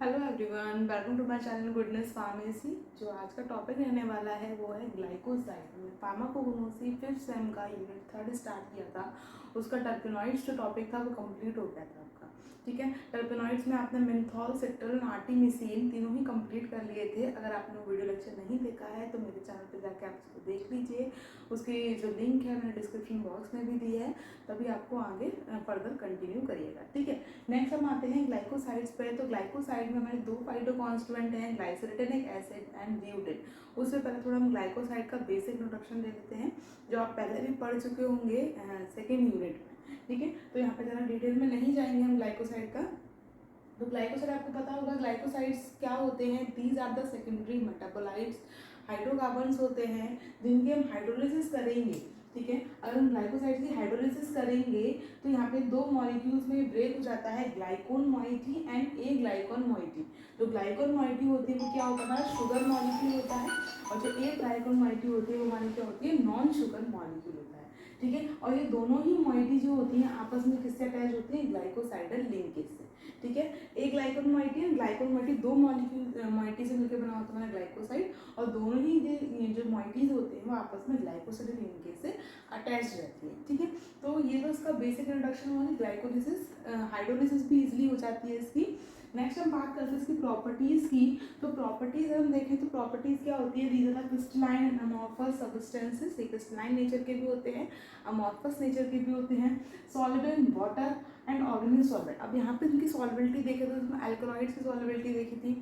Hello everyone, welcome to my channel goodness pharmacy. जो आज का टॉपिक रहने वाला है वो है ग्लाइकोसाइड। हमने फार्माकोगनोसी फिफ्थ सेम का यूनिट 3 स्टार्ट किया था। उसका टर्पेनॉइड्स जो टॉपिक था वो कंप्लीट हो गया था आपका। ठीक है, टर्पेनॉइड्स में आपने मेंथॉल, सिट्रल, आर्टिमिसिन तीनों ही कंप्लीट कर लिए थे। अगर आपने वीडियो लेक्चर नहीं देखा है तो मेरे चैनल पर जाकर आप उसको देख लीजिए। उसकी जो लिंक है मैंने डिस्क्रिप्शन बॉक्स में भी दी है, तभी आपको आगे फर्दर कंटिन्यू करिएगा। ठीक है, नेक्स्ट हम आते हैं ग्लाइकोसाइड्स पे। तो ग्लाइकोसाइड में हमारे दो फाइटो कॉन्स्टिट्यूएंट हैं, ग्लाइसरेटिनिक एसिड एंड ब्यूटेन। उससे पहले थोड़ा हम ग्लाइकोसाइड का बेसिक इंट्रोडक्शन दे देते हैं, जो आप पहले भी पढ़ चुके होंगे सेकेंड यूनिट में। ठीक है, तो यहाँ पे ज़रा डिटेल में नहीं जाएंगे हम ग्लाइकोसाइड का। तो ग्लाइकोसाइड आपको पता होगा ग्लाइकोसाइड्स क्या होते हैं। These are the secondary metabolites, hydrocarbons होते हैं जिनकी हम हाइड्रोलिसिस करेंगे। ठीक है, अगर हम ग्लाइकोसाइड की हाइड्रोलिसिस करेंगे तो यहाँ पे दो मॉलिक्यूल्स में ब्रेक हो जाता है, ग्लाइकोन मॉइटी एंड ए ग्लाइकोन मॉइटी। जो ग्लाइकोन मॉइटी होती है वो क्या होता है, शुगर मॉलिक्यूल होता है, और जो ए ग्लाइकोन मॉइटी होती है वो हमारी क्या होती है, नॉन शुगर मॉलिक्यूल होता है। ठीक है, और ये दोनों ही मॉइटी जो होती हैं आपस में किससे अटैच होती हैं, ग्लाइकोसाइडल लिंकेज से। ठीक है, एक ग्लाइकोन मॉइटी है, ग्लाइकोन मॉइटी दो मॉलिक्यूल मॉइटी से मिलकर बना होता है ग्लाइकोसाइड, और दोनों ही जो मॉइटीज होते हैं वो आपस में ग्लाइकोसाइडल लिंकेज से अटैच रहती है। ठीक है, तो ये तो इसका बेसिक इंट्रोडक्शन हुआ है। ग्लाइकोलिसिस, हाइड्रोलिसिस भी इजीली हो जाती है इसकी। नेक्स्ट हम बात करते हैं इसकी प्रॉपर्टीज़ की। तो प्रॉपर्टीज़ हम देखें तो प्रॉपर्टीज़ क्या होती है, these are crystalline and amorphous substances. ये क्रिस्टलाइन नेचर के भी होते हैं, अमॉर्फस नेचर के भी होते हैं, soluble in water and organic solvent. अब यहाँ पे इनकी सॉल्युबिलिटी देखे तो इसमें एल्कलॉइड्स की सॉल्युबिलिटी देखी थी,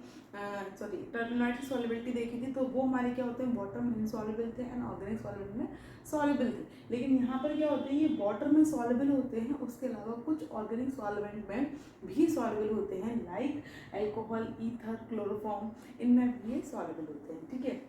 सॉरी टर्पेनॉइड्स की सॉल्युबिलिटी देखी थी, तो वो हमारे क्या होते हैं, वाटर में सॉल्युबल थे एंड ऑर्गेनिक सॉल्वेंट में सॉल्युबल थे। लेकिन यहाँ पर क्या होते हैं, ये वाटर में सॉल्युबल होते हैं, उसके अलावा कुछ ऑर्गेनिक सॉल्वेंट में भी सॉल्युबल होते हैं, लाइक एल्कोहल, ईथर, क्लोरोफॉर्म, इनमें भी ये सॉल्युबल होते हैं। ठीक है,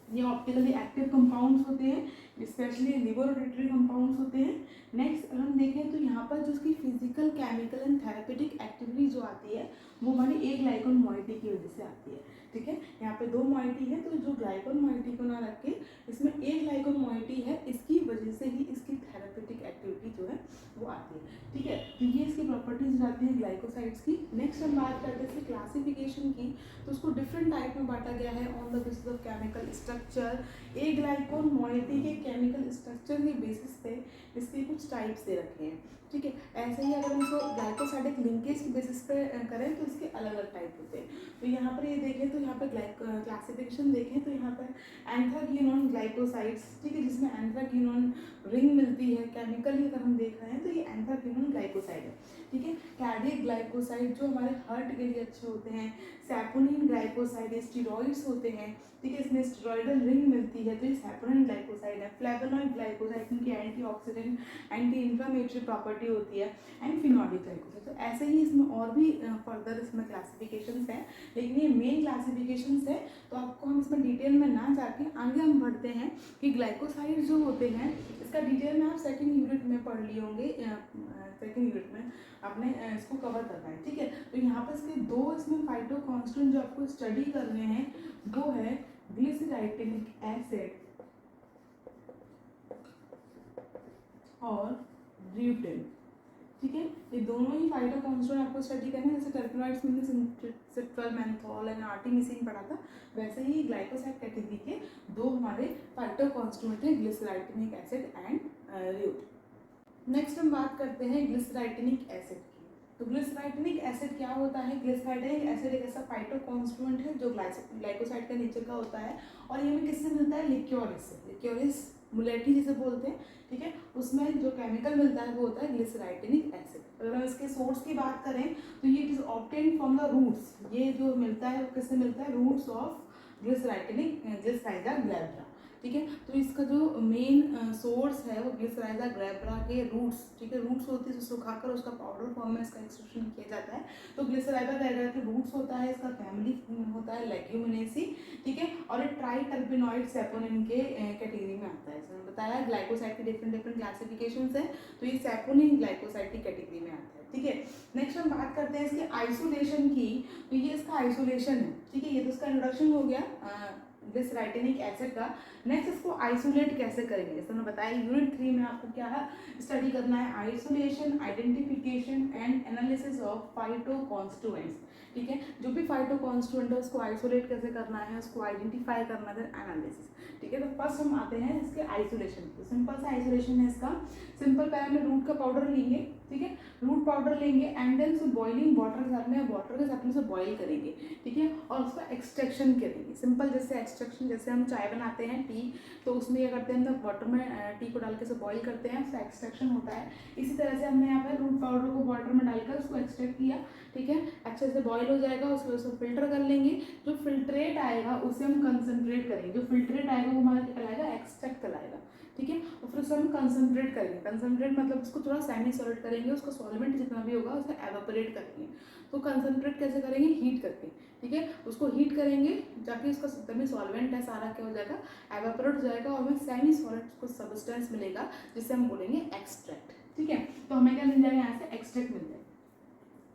ये ऑप्टिकली एक्टिव कंपाउंड्स होते हैं, स्पेशली लिबोरेटरी कंपाउंड्स होते हैं। नेक्स्ट अगर हम देखें तो यहाँ पर जो उसकी physical, chemical and therapeutic activity जो आती है वो हमारी ए ग्लाइकोन मॉइटी की वजह से आती है। ठीक है, यहाँ पे दो मॉइटी है, तो जो ग्लाइकोन मॉइटी को ना रख के इसमें ए ग्लाइकोन मॉइटी है, इसकी वजह से ही इसकी थेरेपेटिक एक्टिविटी जो है वो आती है। ठीक है, तो ये इसकी प्रॉपर्टीज आती है ग्लाइकोसाइड्स की। नेक्स्ट हम बात करते हैं इसकी क्लासिफिकेशन की। तो उसको डिफरेंट टाइप में बांटा गया है on the basis of chemical structure. A ग्लाइकोन moiety के केमिकल स्ट्रक्चर के बेसिस पे इसके कुछ टाइप्स दे रखे हैं। ठीक है, ऐसे ही अगर हम इसको ग्लाइकोसाइडिक लिंकेज के बेसिस पे करें तो इसके अलग अलग टाइप होते हैं। तो यहाँ पर ये देखें तो यहाँ पर क्लासिफिकेशन देखें तो यहाँ पर एंथ्राक्विनोन ग्लाइकोसाइड्स, ठीक है, जिसमें एंथ्राक्विनोन रिंग मिलती है, केमिकली अगर हम देख रहे हैं तो ये एंथ्राक्विनोन ग्लाइकोसाइड है। ठीक है, कार्डियक ग्लाइकोसाइड जो हमारे हार्ट के लिए अच्छे होते हैं, सैपोनिन ग्लाइकोसाइड स्टेरॉइड्स होते हैं। ठीक है, इसमें स्टेरॉइडल रिंग मिलती है तो ये सैपोनिन ग्लाइकोसाइड है। फ्लेवोनॉइड ग्लाइकोसाइड इनकी एंटीऑक्सीडेंट, एंटी इन्फ्लेमेटरी प्रॉपर्टी होती है, एंड फिनोलिक ग्लाइकोसाइड। तो ऐसे ही इसमें और भी फर्दर इसमें क्लासिफिकेशंस हैं, लेकिन ये मेन क्लासिफिकेशंस है, तो आपको हम इसमें डिटेल में ना जाके आगे हम बढ़ते हैं कि ग्लाइकोसाइड जो होते हैं इसका डिटेल में आप सेकेंड यूनिट में पढ़ लिए होंगे। सेकेंड यूनिट में आपने इसको कवर करना है। ठीक है, तो यहाँ पर इसके दो इसमें फाइटो कॉन्स्टेंट जो आपको स्टडी करने हैं वो है ग्लिसराइटिनिक एसिड और ब्यूटेन। ठीक है, ये दोनों ही फाइटो कॉन्स्टेंट आपको स्टडी करना है। जैसे टर्पेनॉइड्स में सिट्रल, मेंथॉल एंड आर्टिमिसिन पढ़ा था, वैसे ही ग्लाइकोसाइड कैटेगरी के दो हमारे फाइटो कॉन्स्टेंट हैं, ग्लिसराइटिनिक एसिड एंड ब्यूटेन। नेक्स्ट हम बात करते हैं ग्लिसराइटिनिक एसिड की। तो ग्लिसराइटिनिक एसिड क्या होता है, ग्लिसराइटिनिक एसिड एक ऐसा फाइटो कॉन्स्टिट्यूएंट है जो ग्लाइकोसाइड का नेचर का होता है, और ये हमें किससे मिलता है, लिक्योरिस से। लिक्योरिस मुलेटी जिसे बोलते हैं। ठीक है, उसमें जो केमिकल मिलता है वो होता है ग्लिसराइटिनिक एसिड। अगर हम इसके सोर्स की बात करें तो ये is obtained from the roots. ये जो मिलता है वो किससे मिलता है, roots of glycyrrhetinic glycyrrhiza glabra. ठीक है, तो इसका जो मेन सोर्स है वो ग्लिसराइजा ग्लैब्रा के रूट्स, ठीक है, रूट्स होती है, सुखाकर उसका पाउडर फॉर्म में इसका एक्सट्रैक्शन किया जाता है। तो ग्लिसराइजा ग्लैब्रा के रूट्स होता है, इसका फैमिली होता है लेग्यूमिनेसी। ठीक है, और ये ट्राई टर्पेनॉइड सैपोनिन के कैटेगरी में आता है। इसमें बताया ग्लाइकोसाइड के डिफरेंट डिफरेंट क्लासिफिकेशंस हैं, तो ये सैपोनिन ग्लाइकोसाइड की कैटेगरी में आता है। ठीक है, नेक्स्ट हम बात करते हैं इसके आइसोलेशन की। तो ये इसका आइसोलेशन है। ठीक है, ये तो इसका इंट्रोडक्शन हो गया ग्लिसरैटिनिक एसिड का। नेक्स्ट इसको आइसोलेट कैसे करेंगे, जैसे मैंने बताया यूनिट 3 में आपको क्या है स्टडी करना है, isolation, identification and analysis of phytoconstituents. ठीक है, जो भी फाइटोकॉन्स्टिट्यूएंट है उसको आइसोलेट कैसे करना है, उसको आइडेंटिफाई करना है, एनालिसिस। ठीक है, तो फर्स्ट हम आते हैं इसके आइसोलेशन। तो सिंपल सा आइसोलेशन है इसका। सिंपल पहले रूट का पाउडर लेंगे, ठीक है, रूट पाउडर लेंगे एंड देन उसको बॉइलिंग वाटर के साथ में उसे बॉईल करेंगे। ठीक है, और उसका एक्सट्रैक्शन करेंगे। सिंपल जैसे एक्सट्रैक्शन, जैसे हम चाय बनाते हैं टी, तो उसमें क्या करते हैं हम वाटर में टी को डाल के उसे बॉईल करते हैं, उसका एक्सट्रैक्शन होता है। इसी तरह से हमने यहाँ पर रूट पाउडर को वाटर में डालकर उसको एक्सट्रैक्ट किया। ठीक है, अच्छे से बॉईल हो जाएगा, उसको फिल्टर कर लेंगे। जो फिल्ट्रेट आएगा उसे हम कंसनट्रेट करेंगे। जो फिल्ट्रेट आएगा वो हमारा क्या कहलाएगा, एक्सट्रैक्ट कहलाएगा। ठीक है, और फिर उसे हम कंसनट्रेट करेंगे। कंसनट्रेट मतलब उसको थोड़ा सेमी सॉलिड करेंगे, उसका सॉल्वेंट जितना भी होगा उसे एवापोरेट करेंगे। तो कंसनट्रेट कैसे करेंगे, हीट करके। ठीक है, उसको हीट करेंगे जाके उसका जितना भी सॉल्वेंट है सारा क्या हो जाएगा, एवापोरेट हो जाएगा और हमें सेमी सॉलिड को सब्सटेंस मिलेगा जिसे हम बोलेंगे एक्सट्रैक्ट। ठीक है, तो हमें क्या मिल जाएगा, यहाँ से एक्सट्रैक्ट मिल जाएगा।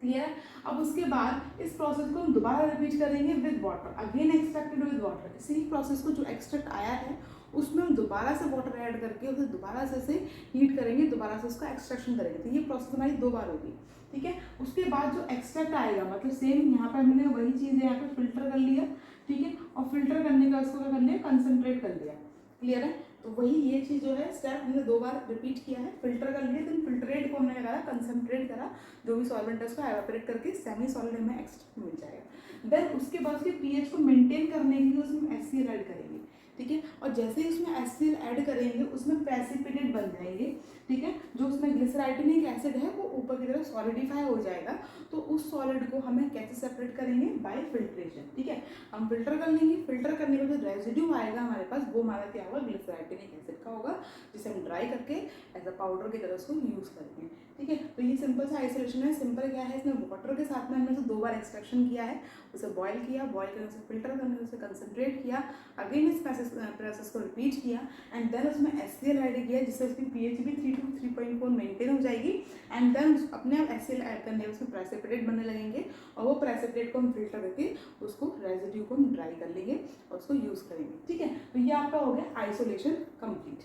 क्लियर। अब उसके बाद इस प्रोसेस को हम दोबारा रिपीट करेंगे with water, again extracted with water. इसी प्रोसेस को जो एक्सट्रैक्ट आया है उसमें हम दोबारा से वाटर ऐड करके उसे दोबारा से हीट करेंगे, दोबारा से उसका एक्सट्रैक्शन करेंगे। तो ये प्रोसेस हमारी 2 बार होगी। ठीक है, उसके बाद जो एक्सट्रैक्ट आएगा मतलब सेम यहाँ पर हमने वही चीज़ यहाँ पे फिल्टर कर लिया। ठीक है, और फिल्टर करने का उसको क्या कर लिया, कंसनट्रेट कर लिया। क्लियर है, तो वही ये चीज़ जो है स्टेप हमने 2 बार रिपीट किया है। फिल्टर कर लिया, देन फिल्ट्रेट को हमने करा, कंसनट्रेट करा, जो भी सॉल्वेंट है उसको एवापोरेट करके सेमी सॉलिड में एक्सट्रैक्ट मिल जाएगा। देन उसके बाद उसके पीएच को मेंटेन करने के लिए उसमें HCl ऐड करेंगे। ठीक है, और जैसे ही उसमें HCl ऐड करेंगे उसमें प्रेसिपिटेट बन जाएंगे। ठीक है, जो उसमें ग्लिसरैटिनिक एसिड है वो ऊपर की तरफ सॉलिडिफाई हो जाएगा। तो उस सॉलिड को हमें कैसे सेपरेट करेंगे, बाय फिल्ट्रेशन। ठीक है, हम फिल्टर कर लेंगे। फिल्टर करने के बाद रेजिड्यू आएगा हमारे पास, वो हमारा क्या होगा, ग्लिसरैटिनिक एसिड का होगा, जिसे हम ड्राई करके एज अ पाउडर की तरह उसको यूज़ करेंगे। ठीक है, तो ये सिंपल सा आइसोलेशन है। सिंपल क्या है, इसमें वाटर के साथ में हमने उसे 2 बार एक्सट्रैक्शन किया है, उसे बॉयल किया, बॉयल करने से फिल्टर करने से कंसनट्रेट किया, अगेन इस प्रोसेस को रिपीट किया एंड देन उसमें HCl ऐड किया, जिससे उसकी pH भी 3 to 3.4 मेंटेन हो जाएगी। एंड देन अपने आप HCl ऐड करने उसमें प्रेसिपिटेट बनने लगेंगे और वो प्रेसिपिटेट को हम फिल्टर करके उसको रेजिड्यू को हम ड्राई कर लेंगे और उसको यूज़ करेंगे। ठीक है, तो ये आपका हो गया आइसोलेशन कंप्लीट।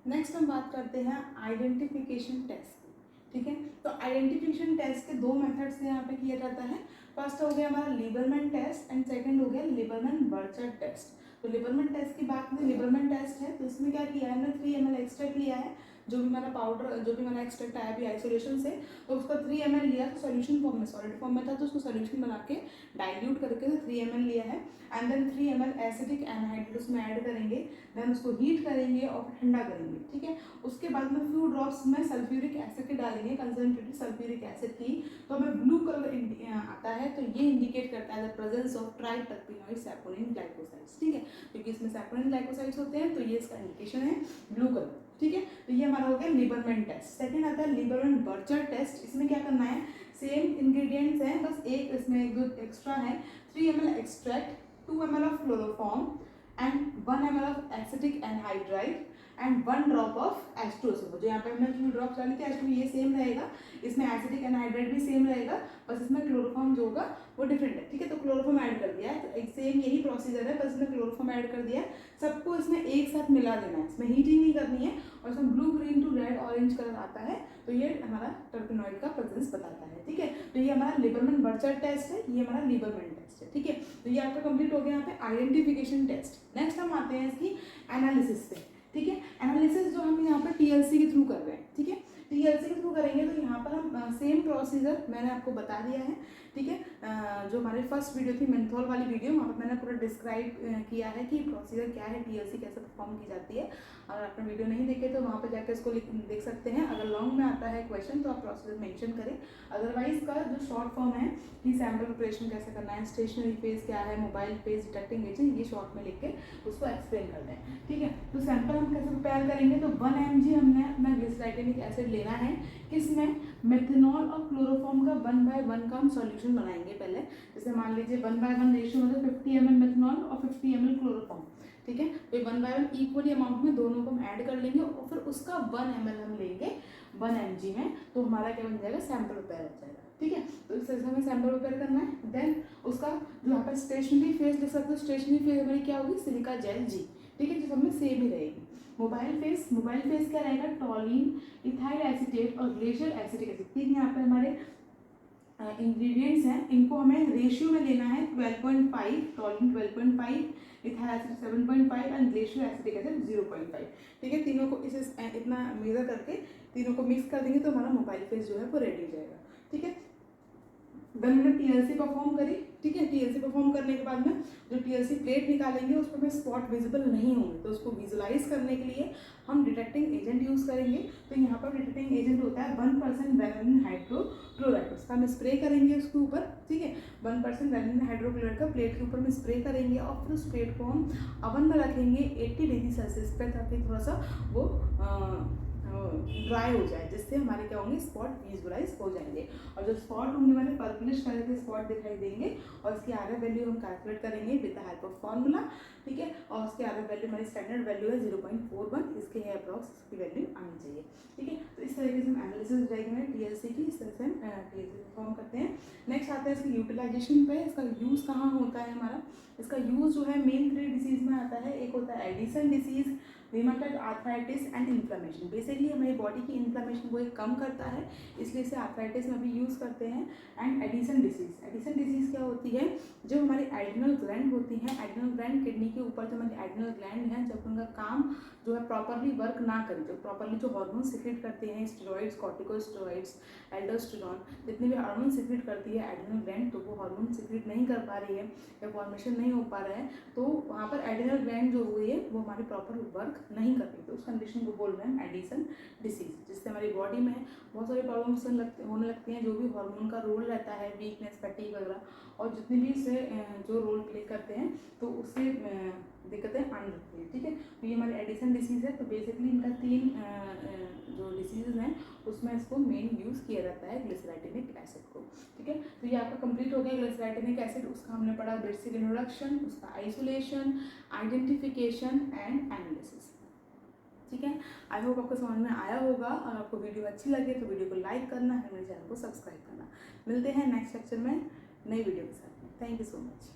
नेक्स्ट हम बात करते हैं आइडेंटिफिकेशन टेस्ट की। ठीक है, तो आइडेंटिफिकेशन टेस्ट के 2 मेथड से यहाँ पे किया जाता है। फर्स्ट हो गया हमारा लिबरमैन टेस्ट एंड सेकंड हो गया लिबरमैन-बर्चर टेस्ट। तो लिबरमैन टेस्ट की बात करें, लिबरमैन टेस्ट है तो इसमें क्या किया है, हमने 3 ml एक्सट्रैक्ट लिया है। जो भी हमारा पाउडर, जो भी हमारा एक्सट्रैक्ट आया भी आइसोलेशन से, तो उसका 3 ml लिया, तो सॉल्यूशन फॉर्म में, सॉलिड फॉर्म में था तो उसको सॉल्यूशन बना के डाइल्यूट करके 3 ml लिया है and then 3 ml acetic anhydride उसमें ऐड करेंगे, देन उसको हीट करेंगे और ठंडा करेंगे। ठीक है, उसके बाद में फ्यू ड्रॉप्स में सल्फ्यूरिक एसिड के डालेंगे, कंसनट्रेटेड सल्फ्यूरिक एसिड की, तो हमें ब्लू कलर आता है। तो ये इंडिकेट करता है the presence of triterpenoid saponin glycosides. ठीक है, क्योंकि इसमें सैपोनिन ग्लाइकोसाइड्स होते हैं तो ये इसका इंडिकेशन है ब्लू कलर। ठीक है, तो ये हमारा हो गया लिबरमैन टेस्ट। सेकंड आता है लिबरमैन-बर्चर टेस्ट। इसमें क्या करना है, सेम इंग्रेडिएंट्स हैं, बस एक इसमें एक दो एक्स्ट्रा है। 3 ml extract, 2 ml of chloroform and 1 ml of acetic anhydride and 1 drop of H2SO। जो यहाँ पे हमने 2 ड्रॉप्स डाली थी, H2 ये सेम रहेगा, इसमें एसिटिक एनहाइड्राइड भी सेम रहेगा, बस इसमें क्लोरोफॉर्म जो होगा वो डिफरेंट है। ठीक है, तो क्लोरोफॉर्म ऐड कर दिया है, तो एक सेम यही प्रोसीजर है, बस इसमें क्लोरोफॉर्म ऐड कर दिया है। सबको इसमें एक साथ मिला देना है, इसमें हीटिंग नहीं करनी है और इसमें blue green to red orange colour आता है, तो ये हमारा टर्पेनॉइड का प्रेजेंस बताता है। ठीक है, तो ये हमारा लिबरमैन-बर्चर टेस्ट है, ये हमारा लिबरमैन टेस्ट है। ठीक है, तो ये आपका कंप्लीट हो गया यहाँ पे आइडेंटिफिकेशन टेस्ट। नेक्स्ट हम आते हैं इसकी एनालिसिस पे। ठीक है, एनालिसिस जो हम यहाँ पर TLC के थ्रू कर रहे हैं। ठीक है, TLC के थ्रू करेंगे तो यहाँ पर हम सेम प्रोसीजर मैंने आपको बता दिया है। ठीक है, जो हमारी फर्स्ट वीडियो थी मेंथोल वाली वीडियो, वहाँ पर मैंने पूरा डिस्क्राइब किया है कि प्रोसीजर क्या है, TLC कैसे परफॉर्म की जाती है। अगर आपने वीडियो नहीं देखे तो वहाँ पर जाकर इसको देख सकते हैं। अगर लॉन्ग में आता है क्वेश्चन तो आप प्रोसीजर मेंशन करें, अदरवाइज का जो शॉर्ट फॉर्म है कि सैम्पल प्रिपरेशन कैसे करना है, स्टेशनरी फेज क्या है, मोबाइल फेज, डिटेक्टिंग एजेंट, ये शॉर्ट में लिख के उसको एक्सप्लेन कर दें। ठीक है, तो सैंपल हम कैसे प्रिपेयर करेंगे, तो 1 mg हमने अपना ग्लिसरैटिनिक एसिड लेना है, किसमें, मेथनॉल और क्लोरोफॉर्म का 1/1 का हम सॉल्यूशन बनाएंगे पहले। जैसे मान लीजिए 1/1 रेशियो मतलब 50 ml मेथनॉल और 50 ml क्लोरोफॉर्म। ठीक है। तो 1/1 इक्वली अमाउंट में दोनों को हम ऐड कर लेंगे और फिर उसका 1 ml हम लेंगे 1 mg में, तो हमारा क्या बन जाएगा, सैंपल प्रिपेयर हो जाएगा। ठीक है, तो इस तरह से हमें सैंपल प्रिपेयर करना है। देन उसका जो यहाँ पर स्टेशनरी फेज लिख सकते हो, स्टेशनरी फेज हमारी क्या होगी, सिलिका जेल जी। ठीक है, जो सब में सेम ही रहेगी। मोबाइल फेज क्या रहेगा, टॉलिन, इथाइल एसीटेट और ग्लेशियर एसिटिक एसिड। ठीक है, यहाँ पर हमारे इंग्रेडिएंट्स हैं, इनको हमें रेशियो में लेना है 12.5, टॉलिन 12.5, ethyl acid 7.5 and glacier acetic acid 0.5। ठीक है, तीनों को इसे इतना मेजर करके तीनों को मिक्स कर देंगे तो हमारा मोबाइल फेज जो है वो रेडी हो जाएगा। ठीक है, देन हमने टीएलसी परफॉर्म करी। ठीक है, टीएलसी परफॉर्म करने के बाद में जो टीएलसी प्लेट निकालेंगे उस पर हमें स्पॉट विजिबल नहीं होंगे, तो उसको विजुलाइज करने के लिए हम डिटेक्टिंग एजेंट यूज़ करेंगे। तो यहाँ पर डिटेक्टिंग एजेंट होता है 1% वैनिलीन हाइड्रोक्लोराइड, उसका हम स्प्रे करेंगे उसके ऊपर। ठीक है, 1% वैनिलीन हाइड्रोक्लोराइड का प्लेट के ऊपर में स्प्रे करेंगे और फिर उस प्लेट को हम अवन में रखेंगे 80 डिग्री सेल्सियस पे, ताकि थोड़ा सा वो ड्राई हो जाए, जिससे हमारे क्या होंगे, स्पॉट विजुअलाइज हो जाएंगे। और जो स्पॉट होंगे हमारे पर्पलिश कलर के स्पॉट दिखाई देंगे और इसकी आरएफ वैल्यू हम कैलकुलेट करेंगे with the help of formula. ठीक है, और उसकी आरएफ वैल्यू हमारी स्टैंडर्ड वैल्यू है 0.41, इसके है अप्रॉक्स इसकी वैल्यू आनी चाहिए। ठीक है, तो इस तरीके से हम एनालिसिस हो जाएगी हमारी टीएलसी की, इस तरह से हम टीएलसी परफॉर्म करते हैं। नेक्स्ट आता है इसकी यूटिलाइजेशन पे, इसका यूज़ कहाँ होता है हमारा। इसका यूज़ जो है मेन 3 डिसीज़ में आता है। एक होता है Edison disease, rheumatoid arthritis and inflammation. Basically हमारी बॉडी की इन्फ्लेमेशन को कम करता है, इसलिए इसे आर्थराइटिस में भी यूज़ करते हैं। एंड एडिसन डिसीज़ क्या होती है, जो हमारी एड्रिनल ग्लैंड होती हैं, एड्रिनल ग्लैंड किडनी के ऊपर जो हमारी एड्रिनल ग्लैंड है, जब उनका काम जो है प्रॉपरली वर्क ना करें, जो प्रॉपरली जो हार्मोन सिक्रेट करते हैं, स्टेरॉइड्स, कॉर्टिकोस्टेरॉइड्स, एल्डोस्टेरॉन, जितने भी हार्मोन सिक्रेट करती है एड्रिनल ग्लैंड, तो वो हार्मोन सिक्रेट नहीं कर पा रही है या फॉर्मेशन नहीं हो पा रहा है, तो वहाँ पर एड्रिनल ग्लैंड जो हुई है वो हमारी प्रॉपर वर्क नहीं कर रही, तो उस कंडीशन को बोल रहे हैं एडिसन डिसीज, जिससे हमारी बॉडी में बहुत सारी प्रॉब्लम्स होने लगती हैं। जो भी हार्मोन का रोल रहता है, वीकनेस, फैटीग वगैरह, और जितने भी इससे जो रोल प्ले करते हैं, तो उससे दिक्कतें आने लगती हैं। ठीक है, तो ये हमारी एडिसन डिसीज़ है। तो बेसिकली इनका 3 जो डिसीज़ हैं उसमें इसको मेन यूज़ किया जाता है ग्लिसराइटिनिक एसिड को। ठीक है, तो ये आपका कंप्लीट हो गया ग्लिसराइटिनिक एसिड। उसका हमने पढ़ा बेसिक इंट्रोडक्शन, उसका आइसोलेशन, आइडेंटिफिकेशन एंड एनालिसिस। ठीक है, आई होप आपको समझ में आया होगा। और आपको वीडियो अच्छी लगे तो वीडियो को लाइक करना है, मेरे चैनल को सब्सक्राइब करना। मिलते हैं नेक्स्ट लेक्चर में नई वीडियो के साथ में। Thank you so much.